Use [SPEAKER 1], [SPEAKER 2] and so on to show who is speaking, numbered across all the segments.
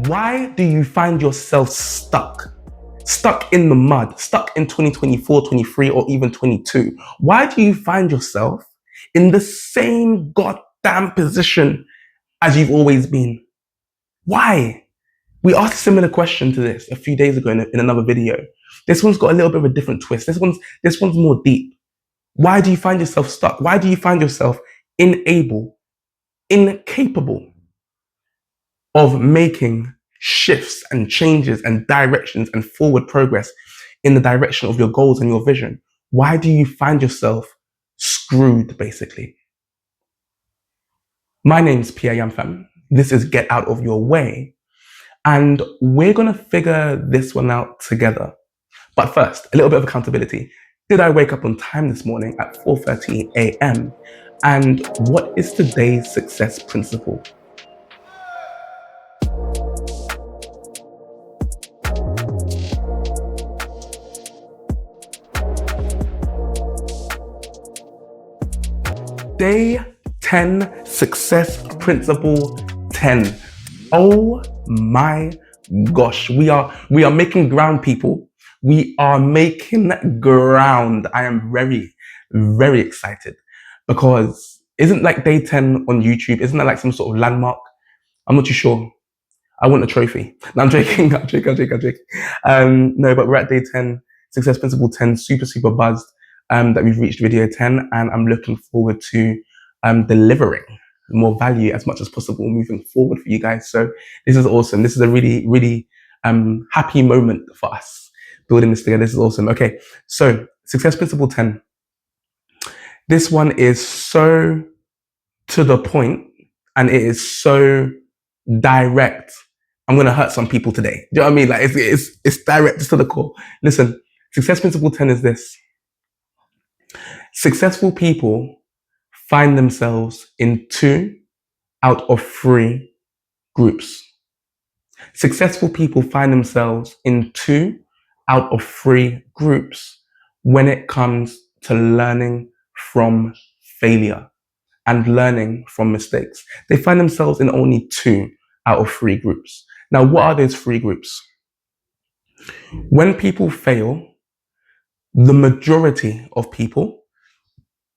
[SPEAKER 1] Why do you find yourself stuck? Stuck in the mud, stuck in 2024, 23, or even 22? Why do you find yourself in the same goddamn position as you've always been? Why? We asked a similar question to this a few days ago in another video. This one's got a little bit of a different twist. This one's more deep. Why do you find yourself stuck? Why do you find yourself incapable of making shifts and changes and directions and forward progress in the direction of your goals and your vision? Why do you find yourself screwed, basically? My name's Pia Yamfam. This is Get Out of Your Way. And we're going to figure this one out together. But first, a little bit of accountability. Did I wake up on time this morning at 4:30 a.m.? And what is today's success principle? Day 10, success principle 10. Oh my gosh, we are making ground, people. We are making ground. I am very, very excited because isn't like day 10 on YouTube, isn't that like some sort of landmark? I'm not too sure. I want a trophy. No, I'm joking, I'm joking. No, but we're at day 10, success principle 10, super buzzed that we've reached video 10, and I'm looking forward to delivering more value as much as possible moving forward for you guys. So this is awesome. This is a really happy moment for us building this together. This is awesome. Okay, so success principle 10. This one is so to the point and it is so direct. I'm going to hurt some people today. Do you know what I mean? Like it's direct to the core. Listen, success principle 10 is this. Successful people find themselves in 2 out of 3 groups. Successful people find themselves in 2 out of 3 groups when it comes to learning from failure and learning from mistakes. They find themselves in only 2 out of 3 groups. Now, what are those 3 groups? When people fail, the majority of people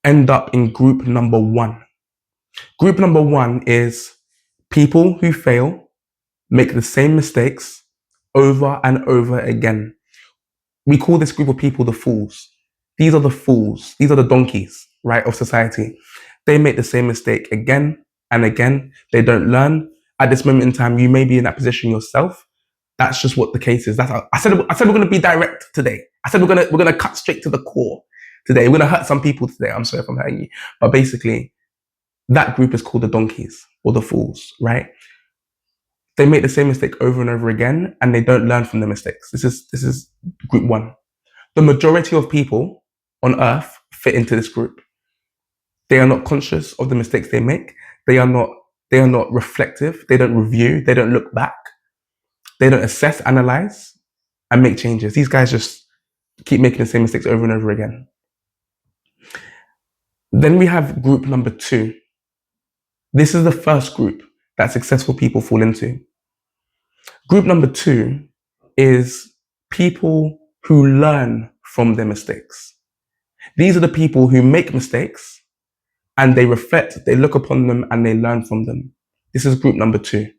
[SPEAKER 1] end up in group number 1. Group number 1 is people who fail, make the same mistakes over and over again. We call this group of people the fools. These are the fools. These are the donkeys, right, of society. They make the same mistake again and again. They don't learn. At this moment in time, you may be in that position yourself. That's just what the case is. I said we're going to be direct today. I said we're going to cut straight to the core today. We're going to hurt some people today. I'm sorry if I'm hurting you. But basically, that group is called the donkeys or the fools, right? They make the same mistake over and over again and they don't learn from the mistakes. This is group 1. The majority of people on earth fit into this group. They are not conscious of the mistakes they make. They are not reflective. They don't review. They don't look back. They don't assess, analyze, and make changes. These guys just keep making the same mistakes over and over again. Then we have group number 2. This is the first group that successful people fall into. Group number 2 is people who learn from their mistakes. These are the people who make mistakes and they reflect, they look upon them and they learn from them. This is group number 2.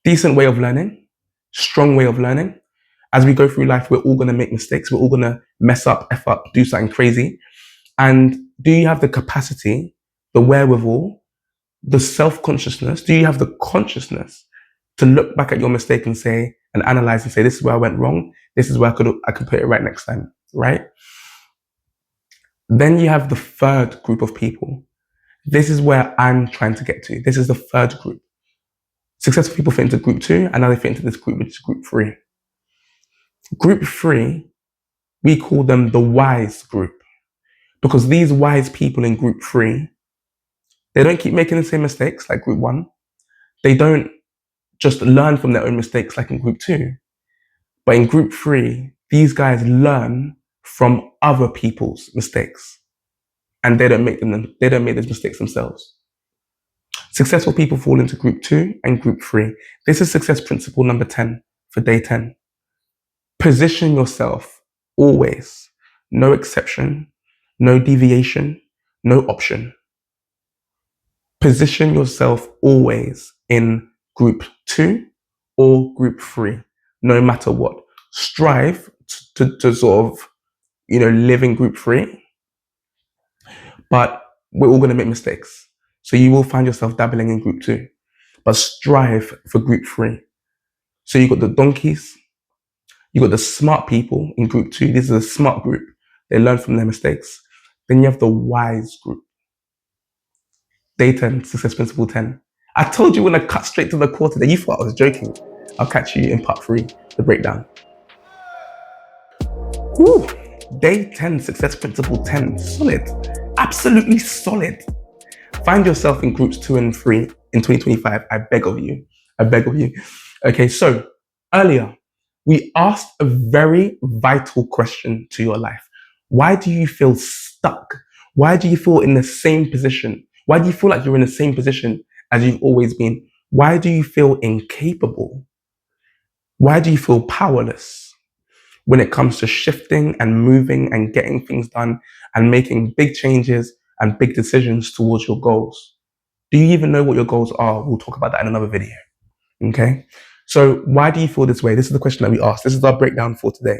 [SPEAKER 1] Decent way of learning, strong way of learning. As we go through life, we're all going to make mistakes. We're all going to mess up, F up, do something crazy. And do you have the capacity, the wherewithal, the self-consciousness? Do you have the consciousness to look back at your mistake and say, and analyze and say, this is where I went wrong. This is where I could put it right next time, right? Then you have the third group of people. This is where I'm trying to get to. This is the third group. Successful people fit into group 2, and now they fit into this group, which is group 3. Group 3, we call them the wise group, because these wise people in group 3, they don't keep making the same mistakes like group 1. They don't just learn from their own mistakes like in group 2. But in group 3, these guys learn from other people's mistakes. And they don't make those mistakes themselves. Successful people fall into group 2 and group 3. This is success principle number 10 for day 10. Position yourself always, no exception, no deviation, no option. Position yourself always in group 2 or group 3, no matter what. Strive to sort of, live in group 3, but we're all going to make mistakes. So you will find yourself dabbling in group 2, but strive for group 3. So you got the donkeys, you got the smart people in group 2. This is a smart group. They learn from their mistakes. Then you have the wise group. Day 10, success principle 10. I told you when I cut straight to the core today. You thought I was joking. I'll catch you in part 3, the breakdown. Woo. Day 10, success principle 10. Solid. Absolutely solid. Find yourself in groups 2 and 3 in 2025. I beg of you. I beg of you. Okay, so earlier, we asked a very vital question to your life. Why do you feel stuck? Why do you feel in the same position? Why do you feel like you're in the same position as you've always been? Why do you feel incapable? Why do you feel powerless when it comes to shifting and moving and getting things done and making big changes and big decisions towards your goals? Do you even know what your goals are? We'll talk about that in another video. Okay? So why do you feel this way? This is the question that we asked. This is our breakdown for today.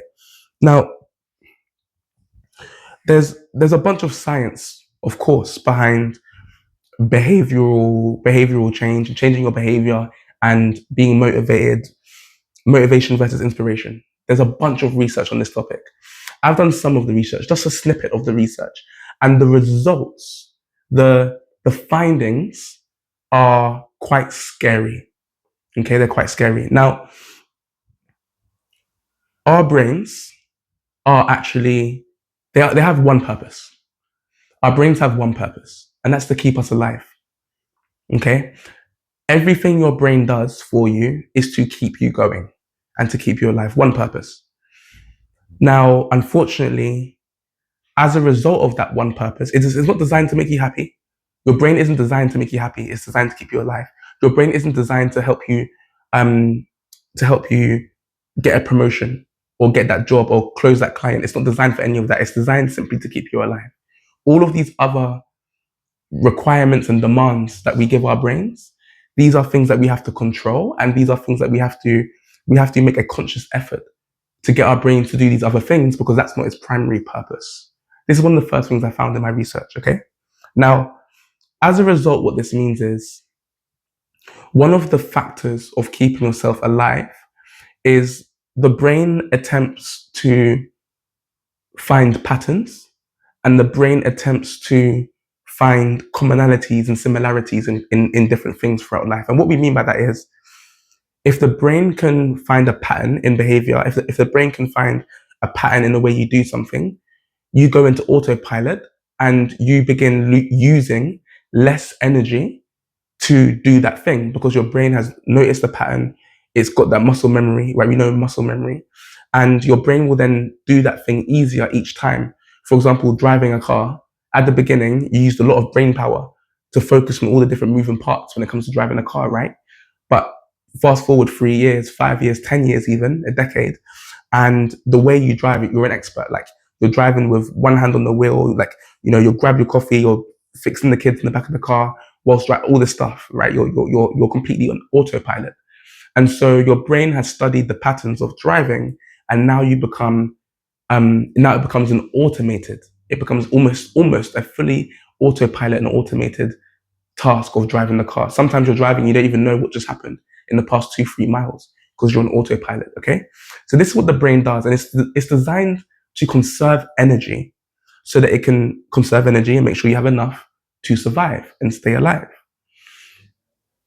[SPEAKER 1] Now, there's a bunch of science, of course, behind behavioral change, changing your behavior and being motivated, motivation versus inspiration. There's a bunch of research on this topic. I've done some of the research, just a snippet of the research, and the results, the findings are quite scary. Okay, they're quite scary. Now, our brains are actually, they have one purpose. Our brains have one purpose, and that's to keep us alive. Okay? Everything your brain does for you is to keep you going and to keep you alive. One purpose. Now, unfortunately, as a result of that one purpose, it's not designed to make you happy. Your brain isn't designed to make you happy. It's designed to keep you alive. Your brain isn't designed to help you get a promotion or get that job or close that client. It's not designed for any of that. It's designed simply to keep you alive. All of these other requirements and demands that we give our brains, these are things that we have to control, and these are things that we have to make a conscious effort to get our brain to do these other things, because that's not its primary purpose. This is one of the first things I found in my research, okay? Now, as a result, what this means is one of the factors of keeping yourself alive is the brain attempts to find patterns, and the brain attempts to find commonalities and similarities in different things throughout life. And what we mean by that is, if the brain can find a pattern in behavior, if the brain can find a pattern in the way you do something, you go into autopilot and you begin using less energy to do that thing, because your brain has noticed the pattern. It's got that muscle memory, right? We know muscle memory. And your brain will then do that thing easier each time. For example, driving a car. At the beginning, you used a lot of brain power to focus on all the different moving parts when it comes to driving a car, right? But fast forward 3 years, 5 years, 10 years, even a decade, and the way you drive it, you're an expert. Like, you're driving with one hand on the wheel, like, you'll grab your coffee, you're fixing the kids in the back of the car whilst all this stuff, right? You're completely on autopilot. And so your brain has studied the patterns of driving, and now it becomes an automated. It becomes almost a fully autopilot and automated task of driving the car. Sometimes you're driving, you don't even know what just happened in the past 2-3 miles because you're on autopilot. Okay, so this is what the brain does, and it's designed to conserve energy, so that it can conserve energy and make sure you have enough to survive and stay alive.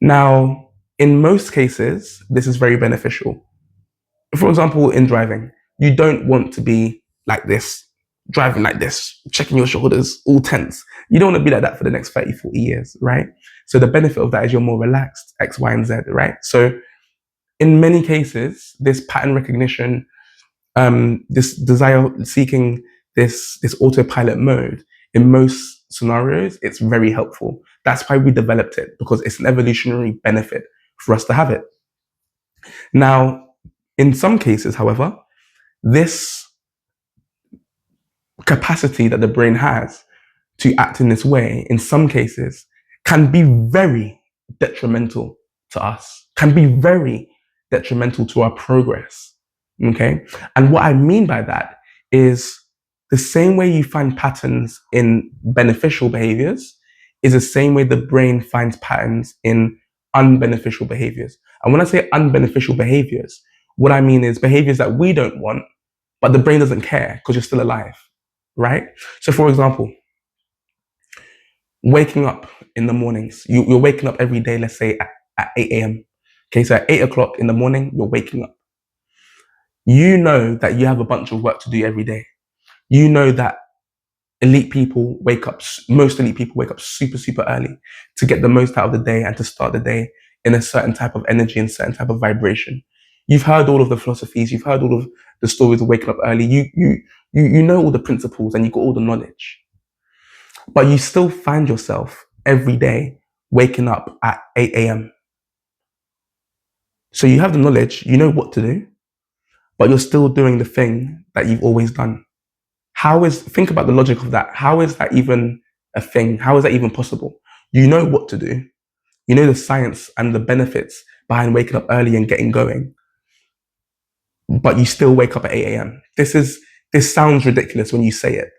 [SPEAKER 1] Now, in most cases, this is very beneficial. For example, in driving, you don't want to be like this, driving like this, checking your shoulders, all tense. You don't want to be like that for the next 30, 40 years, right? So the benefit of that is you're more relaxed, X, Y, and Z, right? So in many cases, this pattern recognition, this desire seeking this autopilot mode, in most scenarios, it's very helpful. That's why we developed it, because it's an evolutionary benefit for us to have it. Now, in some cases, however, this capacity that the brain has to act in this way, in some cases, can be very detrimental to us, can be very detrimental to our progress. Okay? And what I mean by that is the same way you find patterns in beneficial behaviors is the same way the brain finds patterns in unbeneficial behaviors. And when I say unbeneficial behaviors, what I mean is behaviors that we don't want, but the brain doesn't care because you're still alive, right? So, for example, waking up in the mornings, you're waking up every day, let's say at 8 a.m. Okay, so at 8 o'clock in the morning, you're waking up. You know that you have a bunch of work to do every day. You know that most elite people wake up super, super early to get the most out of the day and to start the day in a certain type of energy and certain type of vibration. You've heard all of the philosophies, you've heard all of the stories of waking up early. You know all the principles and you got all the knowledge. But you still find yourself every day waking up at 8 a.m. So you have the knowledge, you know what to do, but you're still doing the thing that you've always done. Think about the logic of that. How is that even a thing? How is that even possible? You know what to do. You know the science and the benefits behind waking up early and getting going, but you still wake up at 8 a.m. This sounds ridiculous when you say it,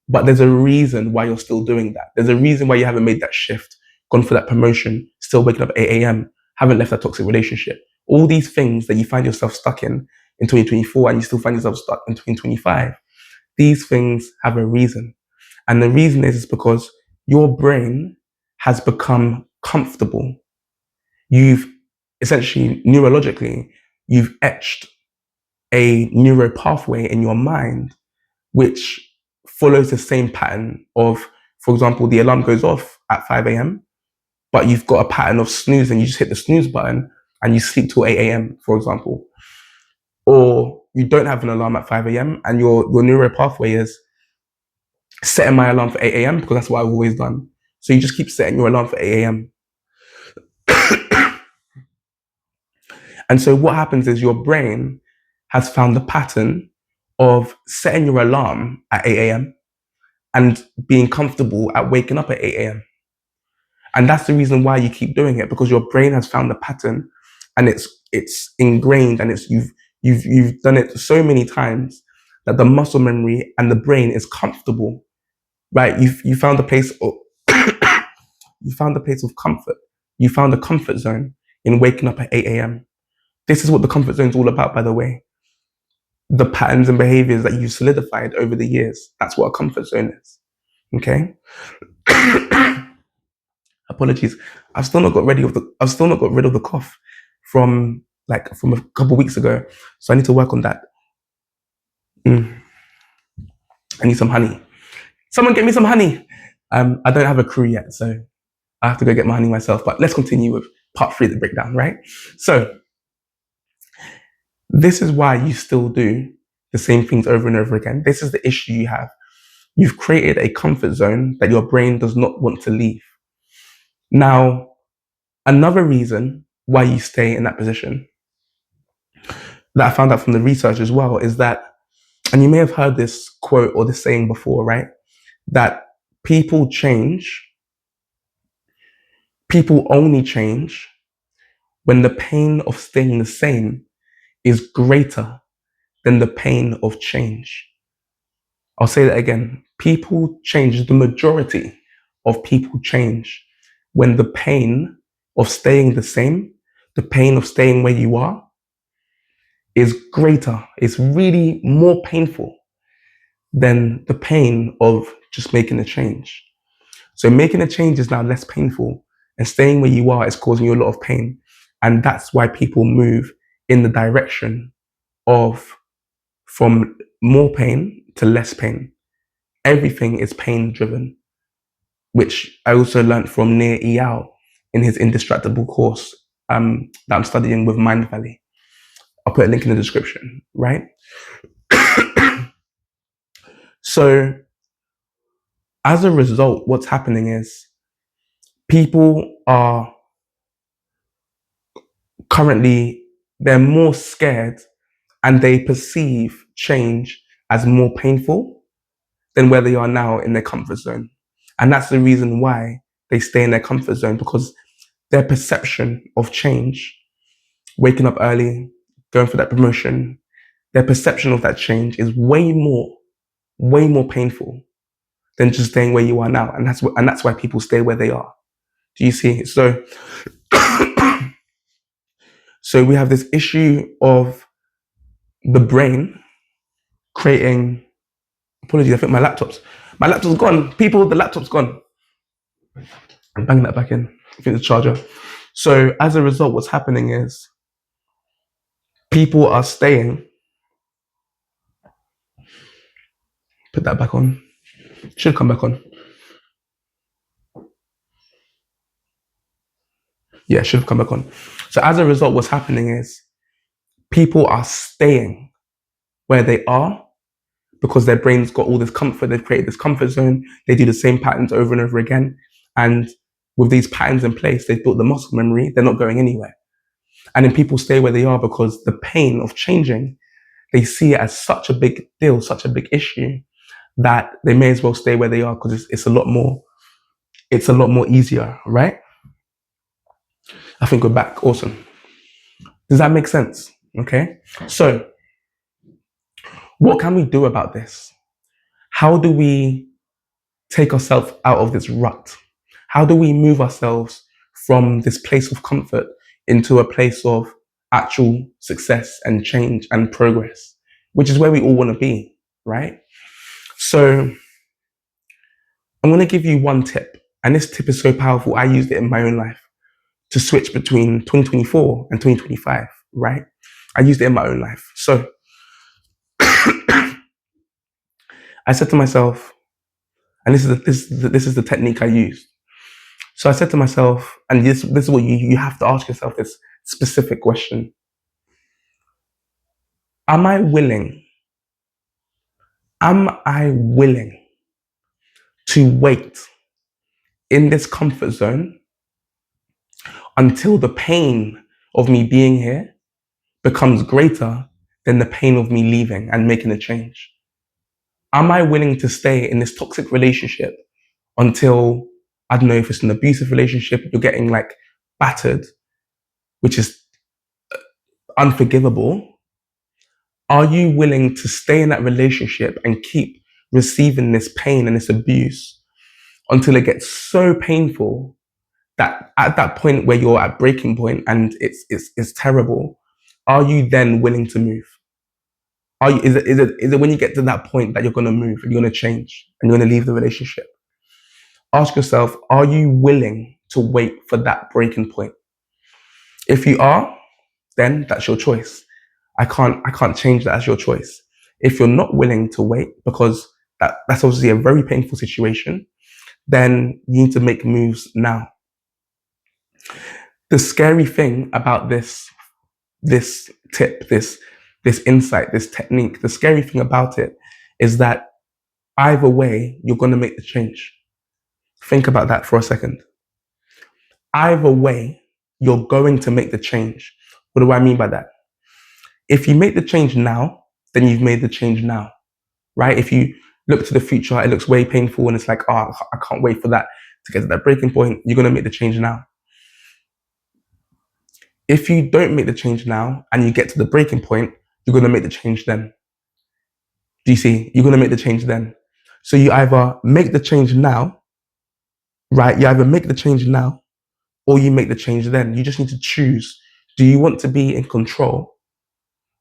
[SPEAKER 1] but there's a reason why you're still doing that. There's a reason why you haven't made that shift, gone for that promotion, still waking up at 8 a.m., haven't left that toxic relationship. All these things that you find yourself stuck in 2024 and you still find yourself stuck in 2025, these things have a reason. And the reason is because your brain has become comfortable. You've essentially, neurologically, you've etched a neuro pathway in your mind which follows the same pattern of, for example, the alarm goes off at 5 a.m., but you've got a pattern of snooze and you just hit the snooze button and you sleep till 8 a.m., for example. Or you don't have an alarm at 5 a.m. and your neuro pathway is setting my alarm for 8 a.m. because that's what I've always done. So you just keep setting your alarm for 8 a.m. And so what happens is your brain has found the pattern of setting your alarm at 8 a.m. and being comfortable at waking up at 8 a.m. And that's the reason why you keep doing it, because your brain has found the pattern and it's ingrained and you've done it so many times that the muscle memory and the brain is comfortable, right? You found a place of you found a place of comfort. You found a comfort zone in waking up at 8 a.m. This is what the comfort zone is all about, by the way. The patterns and behaviors that you've solidified over the years. That's what a comfort zone is. Okay? Apologies. I've still not got rid of the cough from a couple of weeks ago. So I need to work on that. I need some honey. Someone get me some honey. I don't have a crew yet, so I have to go get my honey myself. But let's continue with part 3 of the breakdown, right? So this is why you still do the same things over and over again. This is the issue you have. You've created a comfort zone that your brain does not want to leave. Now, another reason why you stay in that position that I found out from the research as well is that, and you may have heard this quote or this saying before, right? That people only change when the pain of staying the same is greater than the pain of change. I'll say that again. People change, the majority of people change when the pain of staying the same, the pain of staying where you are, is greater. It's really more painful than the pain of just making a change. So making a change is now less painful, and staying where you are is causing you a lot of pain. And that's why people move in the direction of from more pain to less pain. Everything is pain driven, which I also learned from Nir Eyal in his Indistractable course that I'm studying with Mind Valley. I'll put a link in the description, right? So As a result, what's happening is people are currently, they're more scared and they perceive change as more painful than where they are now in their comfort zone. And that's the reason why they stay in their comfort zone, because their perception of change, waking up early, going for that promotion, their perception of that change is way more painful than just staying where you are now. And that's why people stay where they are. Do you see? So, so we have this issue of the brain creating, apologies, I think my laptop's gone. People, the laptop's gone. I'm banging that back in. I think the charger. So as a result, what's happening is people are staying. Put that back on. Should come back on. Yeah, should have come back on. So as a result, what's happening is people are staying where they are because their brain's got all this comfort. They've created this comfort zone. They do the same patterns over and over again. And with these patterns in place, they've built the muscle memory. They're not going anywhere. And then people stay where they are because the pain of changing, they see it as such a big deal, such a big issue, that they may as well stay where they are because it's a lot more easier, right? I think we're back. Awesome. Does that make sense? Okay. So what can we do about this? How do we take ourselves out of this rut? How do we move ourselves from this place of comfort into a place of actual success and change and progress, which is where we all want to be, right? So I'm going to give you one tip, and this tip is so powerful. I used it in my own life to switch between 2024 and 2025, right? I used it in my own life. So I said to myself, and this is the technique I used. So I said to myself, and this is what you have to ask yourself this specific question. Am I willing to wait in this comfort zone until the pain of me being here becomes greater than the pain of me leaving and making a change? Am I willing to stay in this toxic relationship until, I don't know if it's an abusive relationship, you're getting like battered, which is unforgivable? Are you willing to stay in that relationship and keep receiving this pain and this abuse until it gets so painful that at that point where you're at breaking point and it's terrible, are you then willing to move? Is it when you get to that point that you're going to move and you're going to change and you're going to leave the relationship? Ask yourself, are you willing to wait for that breaking point? If you are, then that's your choice. I can't change that as your choice. If you're not willing to wait, because that's obviously a very painful situation, then you need to make moves now. The scary thing about this tip, this insight, this technique, the scary thing about it is that either way, you're going to make the change. Think about that for a second. Either way, you're going to make the change. What do I mean by that? If you make the change now, then you've made the change now, right? If you look to the future, it looks way painful and it's like, oh, I can't wait for that to get to that breaking point. You're going to make the change now. If you don't make the change now and you get to the breaking point, you're going to make the change then. Do you see? You're going to make the change then. So you either make the change now, right? You either make the change now or you make the change then. You just need to choose. Do you want to be in control?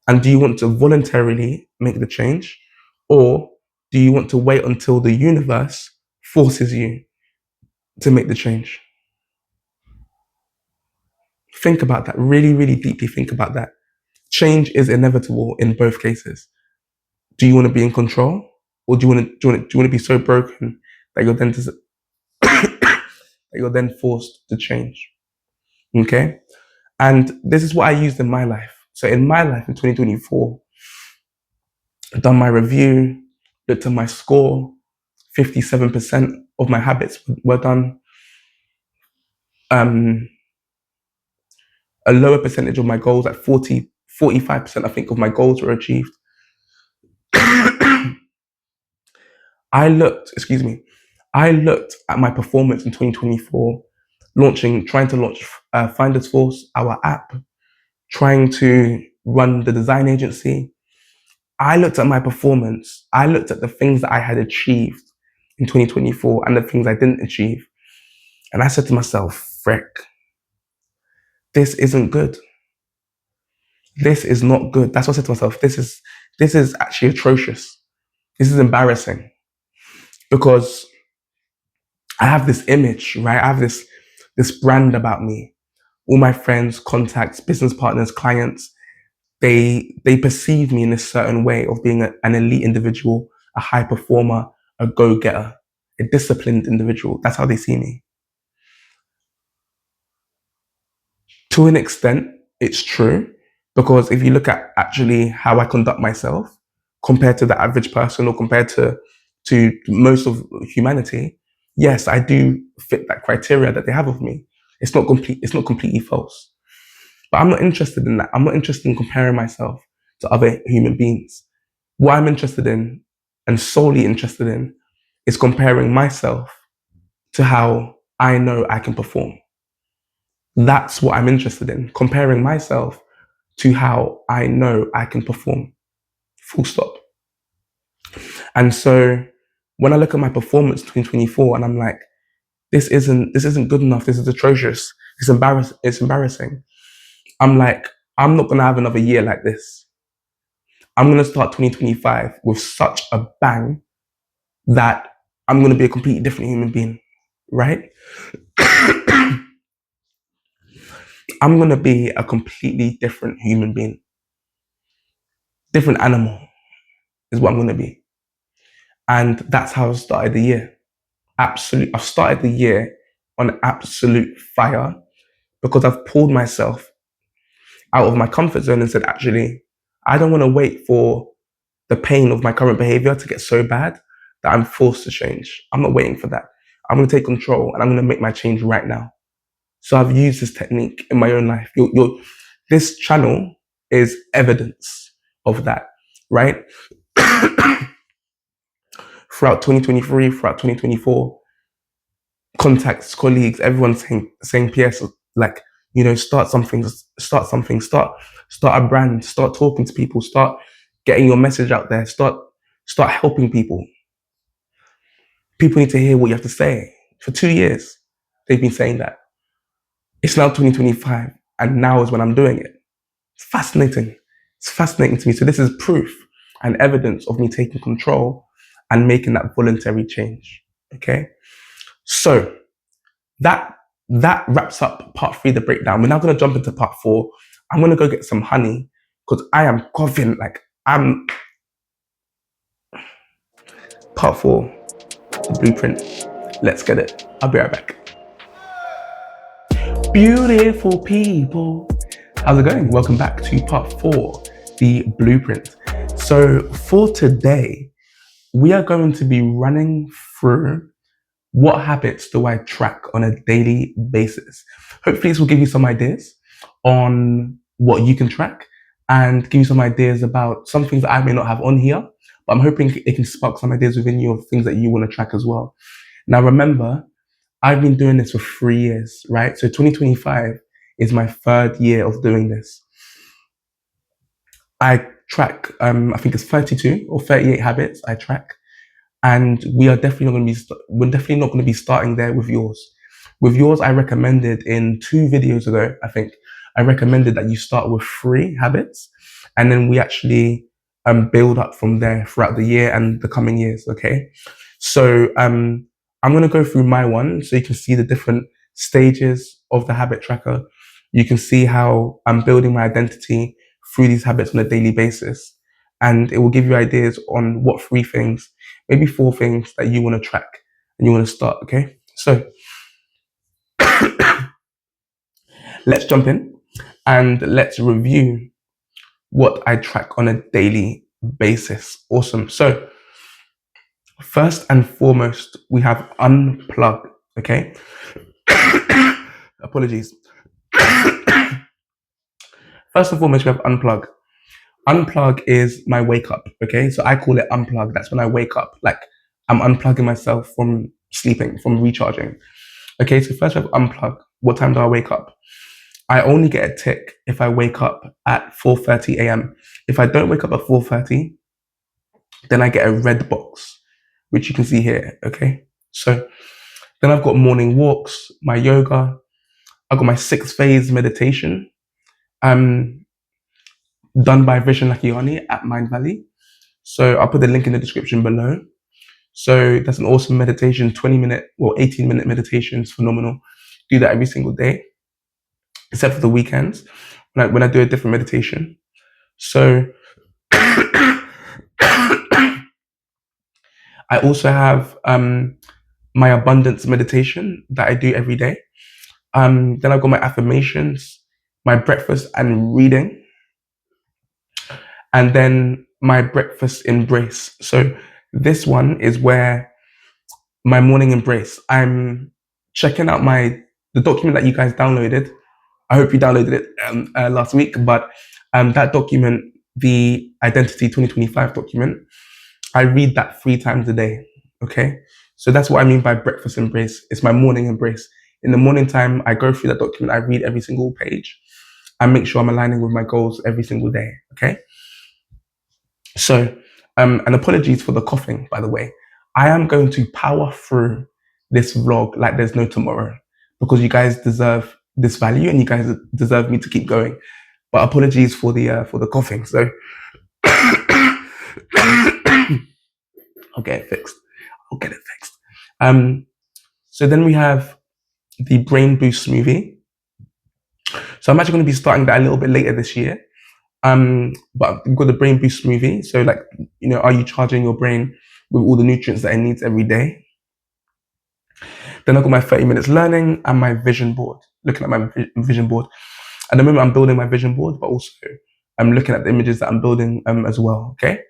[SPEAKER 1] And do you want to voluntarily make the change? Or do you want to wait until the universe forces you to make the change? Think about that. Really, really deeply think about that. Change is inevitable in both cases. Do you want to be in control? Or do you want to be so broken that you're then forced to change? Okay? And this is what I used in my life. So in my life in 2024, I've done my review, looked at my score, 57% of my habits were done. A lower percentage of my goals, like 45%, I think, of my goals were achieved. I looked at my performance in 2024, trying to launch Finders Force, our app, trying to run the design agency. I looked at my performance. I looked at the things that I had achieved in 2024 and the things I didn't achieve. And I said to myself, frick, this isn't good. This is not good. That's what I said to myself. This is actually atrocious. This is embarrassing because I have this image, right? I have this brand about me. All my friends, contacts, business partners, clients, they perceive me in a certain way of being an elite individual, a high performer, a go-getter, a disciplined individual. That's how they see me. To an extent, it's true, because if you look at actually how I conduct myself compared to the average person or compared to most of humanity, yes, I do fit that criteria that they have of me. It's not completely false. But I'm not interested in that. I'm not interested in comparing myself to other human beings. What I'm interested in, and solely interested in, is comparing myself to how I know I can perform. That's what I'm interested in, comparing myself to how I know I can perform. Full stop. And so when I look at my performance in 2024 and I'm like, this isn't good enough, this is atrocious, it's embarrassing. I'm like, I'm not gonna have another year like this. I'm gonna start 2025 with such a bang that I'm gonna be a completely different human being, right? I'm gonna be a completely different human being. Different animal is what I'm gonna be. And that's how I started the year. I've started the year on absolute fire because I've pulled myself out of my comfort zone and said, actually, I don't want to wait for the pain of my current behavior to get so bad that I'm forced to change. I'm not waiting for that. I'm going to take control and I'm going to make my change right now. So I've used this technique in my own life. This channel is evidence of that, right? Throughout 2023, throughout 2024, contacts, colleagues, everyone's saying PS, like, start something, start a brand, start talking to people, start getting your message out there, start helping people. People need to hear what you have to say. For 2 years, they've been saying that. It's now 2025, and now is when I'm doing it. It's fascinating. It's fascinating to me. So this is proof and evidence of me taking control and making that voluntary change. Okay? So that wraps up part 3, the breakdown. We're now going to jump into part 4. I'm going to go get some honey because I am coughing like I'm. Part 4, the blueprint. Let's get it. I'll be right back. Beautiful people. How's it going? Welcome back to part 4, the blueprint. So for today, we are going to be running through what habits do I track on a daily basis. Hopefully this will give you some ideas on what you can track and give you some ideas about some things that I may not have on here, but I'm hoping it can spark some ideas within you of things that you want to track as well. Now remember, I've been doing this for 3 years, right? So 2025 is my 3rd year of doing this. I track, I think it's 32 or 38 habits I track. And we're definitely not going to be starting there with yours. With yours, I recommended in 2 videos ago, I think, I recommended that you start with 3 habits, and then we actually build up from there throughout the year and the coming years. Okay, so I'm going to go through my one so you can see the different stages of the habit tracker. You can see how I'm building my identity through these habits on a daily basis, and it will give you ideas on what 3 things, maybe 4 things that you want to track and you want to start. Okay, so let's jump in and let's review what I track on a daily basis. Awesome. So First and foremost, we have unplug. Okay. Apologies. First and foremost, we have unplug. Unplug is my wake up. Okay. So I call it unplug. That's when I wake up. Like I'm unplugging myself from sleeping, from recharging. Okay. So first we have unplug. What time do I wake up? I only get a tick if I wake up at 4:30 a.m. If I don't wake up at 4:30, then I get a red box, which you can see here. Okay. So then I've got morning walks, my yoga. I've got my 6 phase meditation, um, done by Vishen Lakiani at Mind Valley. So I'll put the link in the description below. So that's an awesome meditation, 20-minute or 18-minute meditation. It's phenomenal. Do that every single day, except for the weekends when I do a different meditation. So I also have my abundance meditation that I do every day. Then I've got my affirmations, my breakfast and reading, and then my breakfast embrace. So this one is where my morning embrace. I'm checking out the document that you guys downloaded. I hope you downloaded it last week, but that document, the Identity 2025 document, I read that 3 times a day. Okay. So that's what I mean by breakfast embrace. It's my morning embrace. In the morning time, I go through that document. I read every single page. I make sure I'm aligning with my goals every single day. Okay. So, and apologies for the coughing, by the way. I am going to power through this vlog like there's no tomorrow because you guys deserve this value and you guys deserve me to keep going. But apologies for the coughing. So I'll get it fixed. I'll get it fixed. So then we have the Brain Boost smoothie. So I'm actually going to be starting that a little bit later this year. But we've got the Brain Boost smoothie. So like, are you charging your brain with all the nutrients that it needs every day? Then I've got my 30 minutes learning and my vision board, looking at my vision board. At the moment, I'm building my vision board, but also I'm looking at the images that I'm building as well. Okay.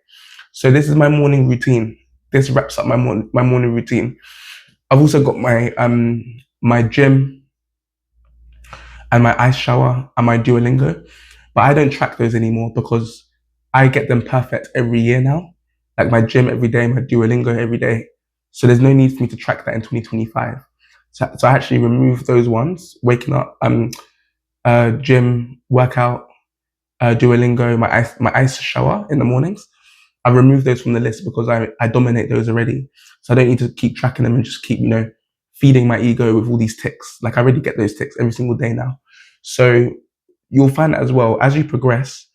[SPEAKER 1] So this is my morning routine. This wraps up my morning routine. I've also got my gym and my ice shower and my Duolingo, but I don't track those anymore because I get them perfect every year now. Like my gym every day, my Duolingo every day. So there's no need for me to track that in 2025. So I actually removed those ones, waking up, gym, workout, Duolingo, my ice shower in the mornings. I removed those from the list because I dominate those already. So I don't need to keep tracking them and just keep, feeding my ego with all these ticks. Like I already get those ticks every single day now. So you'll find that as well, as you progress,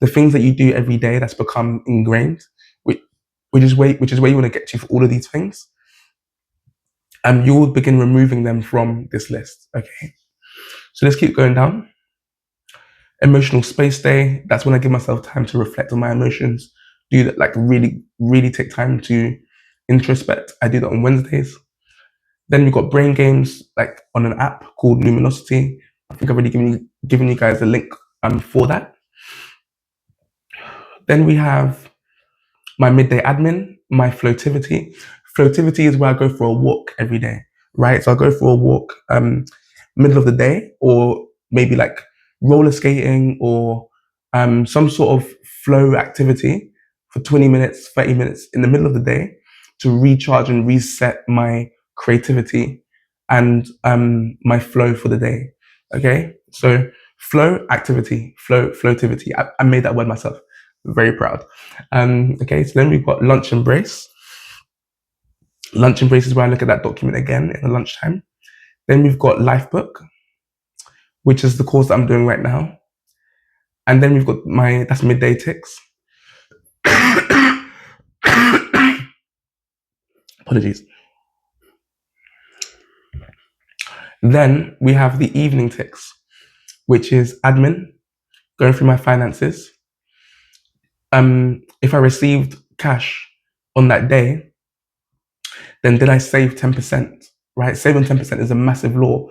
[SPEAKER 1] the things that you do every day that's become ingrained, which is where you want to get to for all of these things. And you will begin removing them from this list. Okay. So let's keep going down. Emotional space day. That's when I give myself time to reflect on my emotions. Do that, like really, really take time to introspect. I do that on Wednesdays. Then we've got brain games, like on an app called Luminosity. I think I've already given you guys a link for that. Then we have my midday admin, my floativity. Floativity is where I go for a walk every day, right? So I go for a walk middle of the day, or maybe like roller skating or some sort of flow activity for 20 minutes, 30 minutes in the middle of the day to recharge and reset my creativity and my flow for the day. Okay, so flow activity, floativity. I made that word myself. Very proud. Okay, so then we've got lunch embrace. Lunch embrace is where I look at that document again in the lunchtime. Then we've got life book, which is the course that I'm doing right now. And then we've got that's midday ticks. Apologies. Then we have the evening ticks, which is admin, going through my finances. If I received cash on that day, then did I save 10%? Right? Saving 10% is a massive law.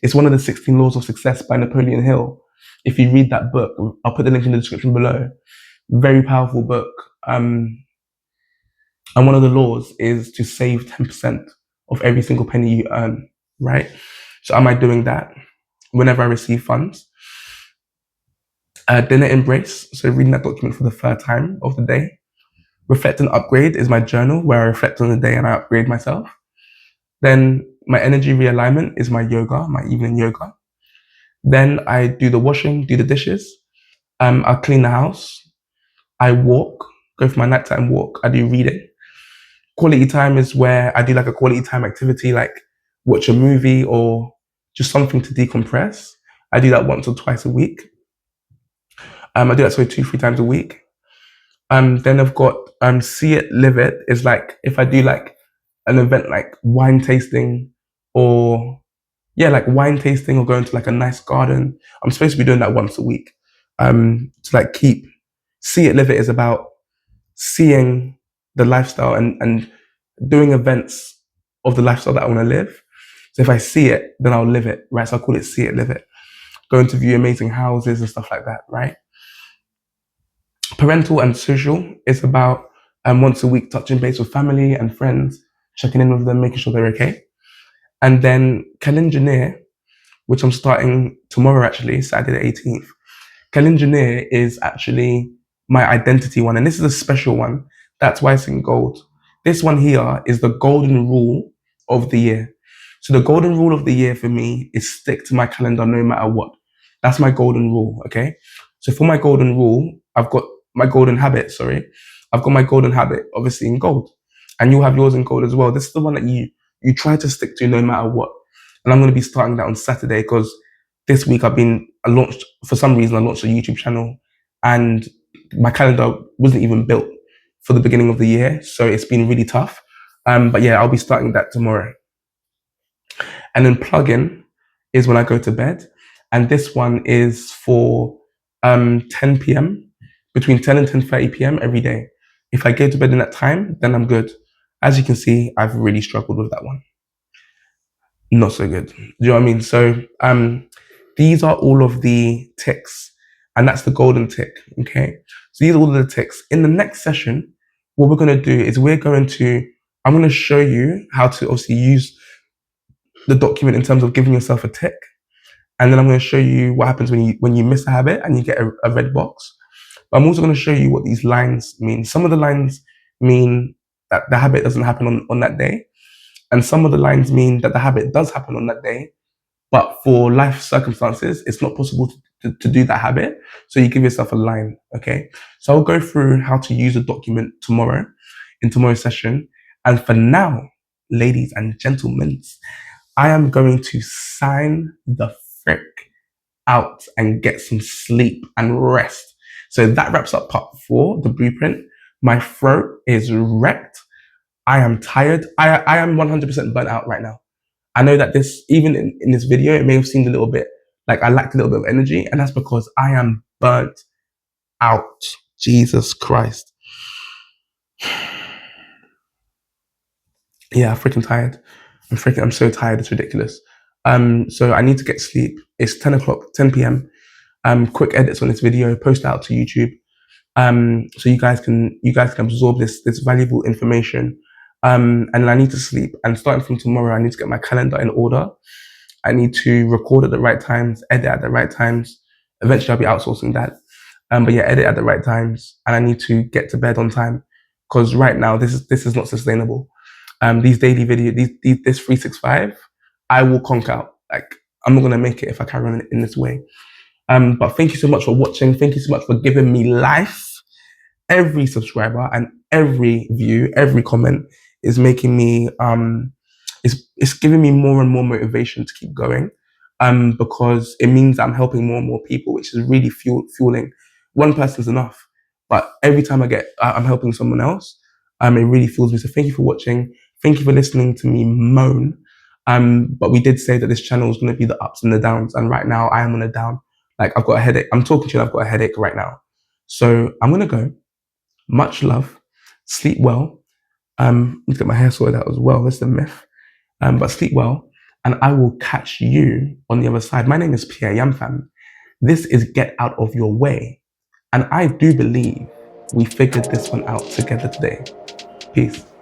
[SPEAKER 1] It's one of the 16 laws of success by Napoleon Hill. If you read that book, I'll put the link in the description below. Very powerful book. And one of the laws is to save 10% of every single penny you earn, right? So am I doing that whenever I receive funds? Dinner embrace, so reading that document for the third time of the day. Reflect and upgrade is my journal where I reflect on the day and I upgrade myself. Then my energy realignment is my yoga, my evening yoga. Then I do the washing, do the dishes. I'll clean the house. I walk, go for my nighttime walk. I do reading. Quality time is where I do like a quality time activity, like watch a movie or just something to decompress. I do that once or twice a week. I do that 2, 3 times a week. Then I've got see it, live it. Is like if I do like an event like wine tasting or yeah, like wine tasting or going to like a nice garden. I'm supposed to be doing that once a week. To like keep see it, live it is about seeing the lifestyle and doing events of the lifestyle that I want to live. So if I see it, then I'll live it, right? So I call it see it, live it. Going to view amazing houses and stuff like that, right? Parental and social is about once a week touching base with family and friends, checking in with them, making sure they're okay. And then Calengineer, which I'm starting tomorrow actually, Saturday the 18th. Calengineer is actually my identity one, and this is a special one. That's why it's in gold. This one here is the golden rule of the year. So the golden rule of the year for me is stick to my calendar no matter what. That's my golden rule, okay? So for my golden rule, I've got my golden habit, sorry. I've got my golden habit, obviously in gold. And you'll have yours in gold as well. This is the one that you try to stick to no matter what. And I'm going to be starting that on Saturday because this week I launched, for some reason, I launched a YouTube channel and my calendar wasn't even built for the beginning of the year. So it's been really tough. But yeah, I'll be starting that tomorrow. And then plug-in is when I go to bed. And this one is for 10 p.m., between 10 and 10:30 p.m. every day. If I go to bed in that time, then I'm good. As you can see, I've really struggled with that one. Not so good. Do you know what I mean? So these are all of the ticks, and that's the golden tick. Okay. So these are all of the ticks. In the next session, what we're going to do is I'm going to show you how to obviously use the document in terms of giving yourself a tick. And then I'm going to show you what happens when you miss a habit and you get a red box. But I'm also going to show you what these lines mean. Some of the lines mean that the habit doesn't happen on that day. And some of the lines mean that the habit does happen on that day, but for life circumstances, it's not possible to do that habit. So you give yourself a line, okay? So I'll go through how to use a document tomorrow, in tomorrow's session. And for now, ladies and gentlemen, I am going to sign the frick out and get some sleep and rest. So that wraps up part 4, the blueprint. My throat is wrecked. I am tired. I am 100% burnt out right now. I know that even in this video, it may have seemed a little bit like I lacked a little bit of energy, and that's because I am burnt out. Jesus Christ. Yeah, I'm freaking tired. I'm so tired. It's ridiculous. So I need to get sleep. It's 10 o'clock, 10 p.m. Quick edits on this video, post it out to YouTube. So you guys can absorb this valuable information. And I need to sleep. And starting from tomorrow, I need to get my calendar in order. I need to record at the right times, edit at the right times. Eventually, I'll be outsourcing that. But yeah, edit at the right times, and I need to get to bed on time because right now this is not sustainable. These daily videos, this 365, I will conk out. Like I'm not gonna make it if I carry on in this way. But thank you so much for watching. Thank you so much for giving me life. Every subscriber and every view, every comment is making me it's giving me more and more motivation to keep going. Because it means I'm helping more and more people, which is really fueling. One person's enough, but every time I'm helping someone else, it really fuels me. So thank you for watching. Thank you for listening to me moan. But we did say that this channel is going to be the ups and the downs, and right now I am on a down. Like I've got a headache. I'm talking to you and I've got a headache right now. So I'm gonna go. Much love. Sleep well. Need to get my hair sorted out as well. That's the myth. But sleep well, and I will catch you on the other side. My name is Pierre Yamfam. This is Get Out of Your Way, and I do believe we figured this one out together today. Peace.